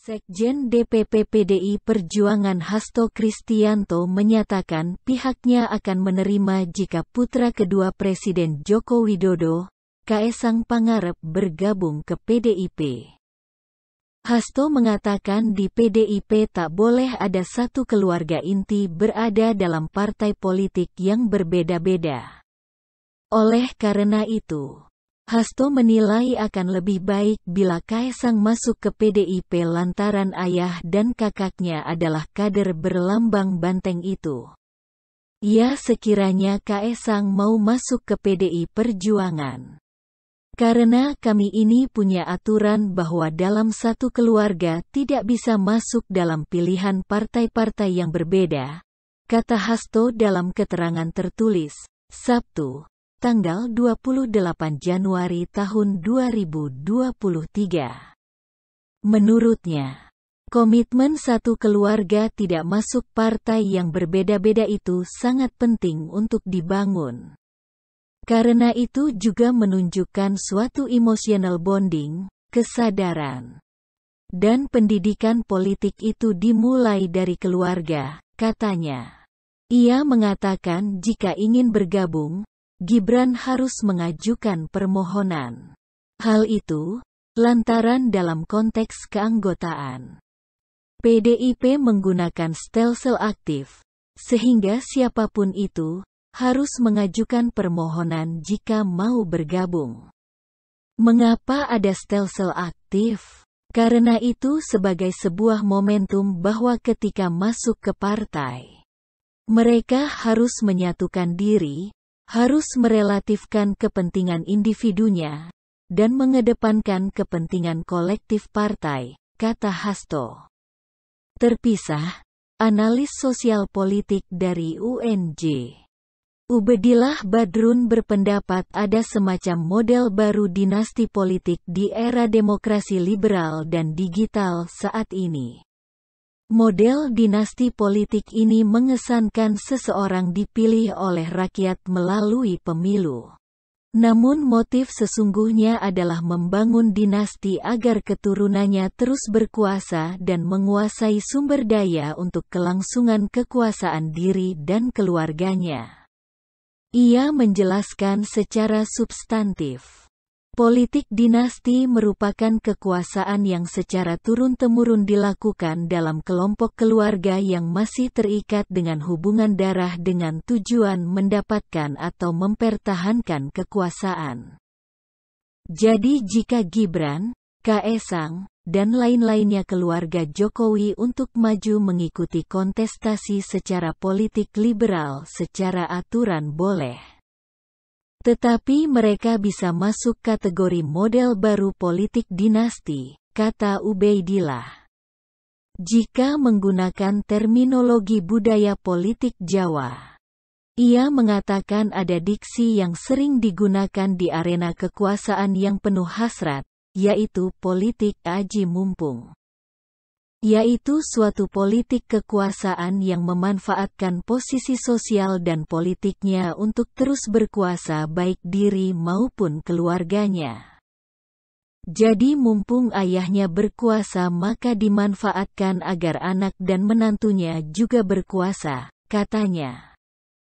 Sekjen DPP PDI Perjuangan Hasto Kristianto menyatakan pihaknya akan menerima jika putra kedua Presiden Joko Widodo, Kaesang Pangarep bergabung ke PDIP. Hasto mengatakan di PDIP tak boleh ada satu keluarga inti berada dalam partai politik yang berbeda-beda. Oleh karena itu, Hasto menilai akan lebih baik bila Kaesang masuk ke PDIP lantaran ayah dan kakaknya adalah kader berlambang banteng itu. Ya, sekiranya Kaesang mau masuk ke PDI Perjuangan. Karena kami ini punya aturan bahwa dalam satu keluarga tidak bisa masuk dalam pilihan partai-partai yang berbeda, kata Hasto dalam keterangan tertulis, Sabtu, tanggal 28 Januari tahun 2023. Menurutnya, komitmen satu keluarga tidak masuk partai yang berbeda-beda itu sangat penting untuk dibangun. Karena itu juga menunjukkan suatu emotional bonding, kesadaran, dan pendidikan politik itu dimulai dari keluarga, katanya. Ia mengatakan jika ingin bergabung, Gibran harus mengajukan permohonan. Hal itu, lantaran dalam konteks keanggotaan PDIP menggunakan stelsel aktif, sehingga siapapun itu harus mengajukan permohonan jika mau bergabung. Mengapa ada stelsel aktif? Karena itu sebagai sebuah momentum bahwa ketika masuk ke partai, mereka harus menyatukan diri, harus merelatifkan kepentingan individunya, dan mengedepankan kepentingan kolektif partai, kata Hasto. Terpisah, analis sosial politik dari UNJ. Ubedillah Badrun berpendapat ada semacam model baru dinasti politik di era demokrasi liberal dan digital saat ini. Model dinasti politik ini mengesankan seseorang dipilih oleh rakyat melalui pemilu. Namun motif sesungguhnya adalah membangun dinasti agar keturunannya terus berkuasa dan menguasai sumber daya untuk kelangsungan kekuasaan diri dan keluarganya. Ia menjelaskan secara substantif. Politik dinasti merupakan kekuasaan yang secara turun-temurun dilakukan dalam kelompok keluarga yang masih terikat dengan hubungan darah dengan tujuan mendapatkan atau mempertahankan kekuasaan. Jadi jika Gibran, Kaesang, dan lain-lainnya keluarga Jokowi untuk maju mengikuti kontestasi secara politik liberal secara aturan boleh. Tetapi mereka bisa masuk kategori model baru politik dinasti, kata Ubedillah. Jika menggunakan terminologi budaya politik Jawa, ia mengatakan ada diksi yang sering digunakan di arena kekuasaan yang penuh hasrat, yaitu politik aji mumpung. Yaitu suatu politik kekuasaan yang memanfaatkan posisi sosial dan politiknya untuk terus berkuasa baik diri maupun keluarganya. Jadi mumpung ayahnya berkuasa maka dimanfaatkan agar anak dan menantunya juga berkuasa, katanya.